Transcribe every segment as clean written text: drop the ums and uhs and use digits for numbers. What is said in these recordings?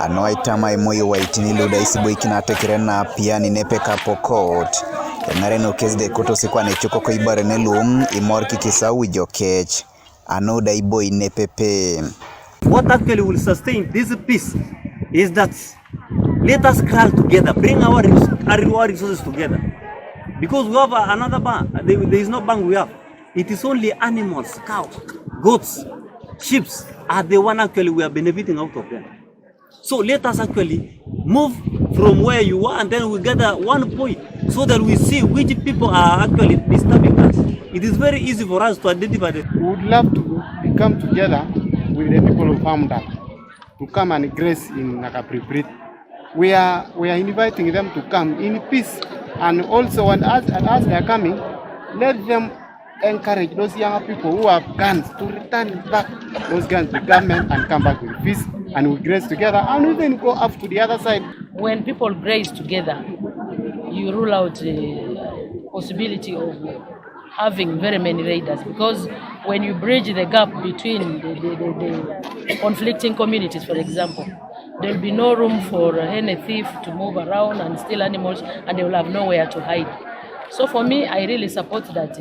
anoitama imoyo waitini luda isiboikina tekirena Pian inepeka Pokot. Engarenok de Ekotosi kwa nechoko ko ibarenelum imor kikisawi jokech. Anoda ibo inepepe. What actually will sustain this peace is that let us crawl together, bring our resources together. Because we have another bank, there is no bank we have. It is only animals, cows, goats, sheep are the one actually we are benefiting out of them. So let us actually move from where you are and then we gather one point so that we see which people are actually disturbing us. It is very easy for us to identify them. We would love to come together with the people of Hamda to come and grace in Nakapriprit. We are inviting them to come in peace, and also as they are coming, let them encourage those young people who have guns to return back those guns to government and come back with peace, and we grace together and even go up to the other side. When people graze together, you rule out the possibility of having very many raiders, because when you bridge the gap between the conflicting communities, for example, there will be no room for any thief to move around and steal animals, and they will have nowhere to hide. So for me, I really support that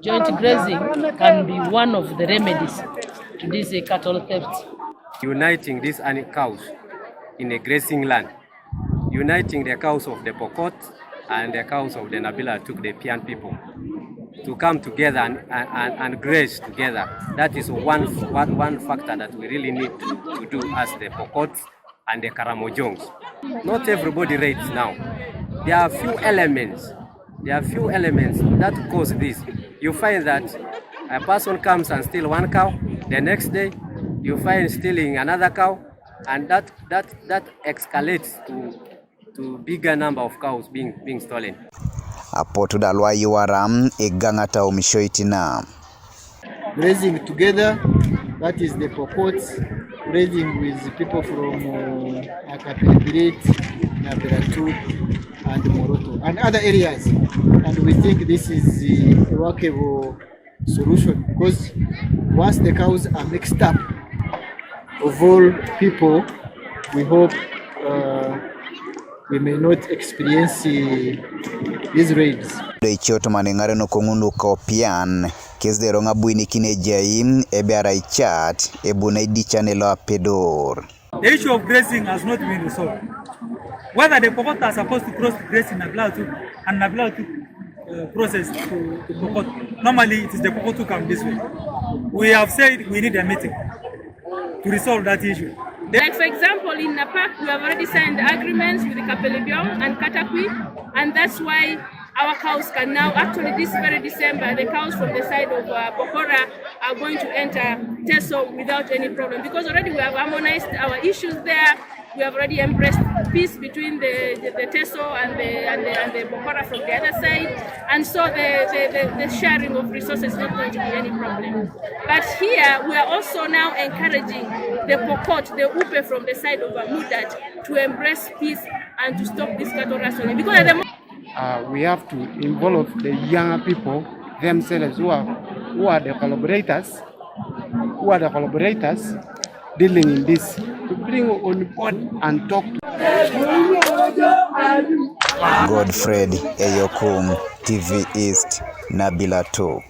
joint grazing can be one of the remedies to this cattle theft. Uniting these cows in a grazing land, uniting the cows of the Pokot and the cows of the Aitupuc, the Pian people, to come together and graze together. That is one factor that we really need to do as the Pokot and the Karamojongs. Not everybody raids now. There are few elements that cause this. You find that a person comes and steals one cow, the next day you find stealing another cow, and that escalates to bigger number of cows being stolen. Apotu dalwa yuaram egangata umishoitina. Grazing together, that is the Pokots, grazing with people from Aitupuc, Aitupuc, and Moroto, and other areas. And we think this is a workable solution, because once the cows are mixed up of all people, we hope we may not experience these raids. Ichoto Engarenok ngundu ko Pian kesde ronga buini kine jaim ebeara ichat ebuna idichanelo apedor. The issue of grazing has not been resolved. Whether the Pokot are supposed to cross to graze in Aitupuc and Aitupuc process to Pokot. Normally it is the Pokot who come this way. We have said we need a meeting to resolve that issue. Like for example, in Napak, we have already signed agreements with the Kapelebion and Katakwi, and that's why our cows can now, actually this very December, the cows from the side of Pokora are going to enter Teso without any problem, because already we have harmonized our issues there. We have already embraced peace between the Teso and the Pokora from the other side, and so the sharing of resources is not going to be any problem. But here we are also now encouraging the Pokot, the Upe from the side of Mudat, to embrace peace and to stop this cattle rustling. Because at the we have to involve the younger people themselves who are the collaborators dealing in this, to bring on board and talk to Godfred Eyokum, TV East, Aitupuc.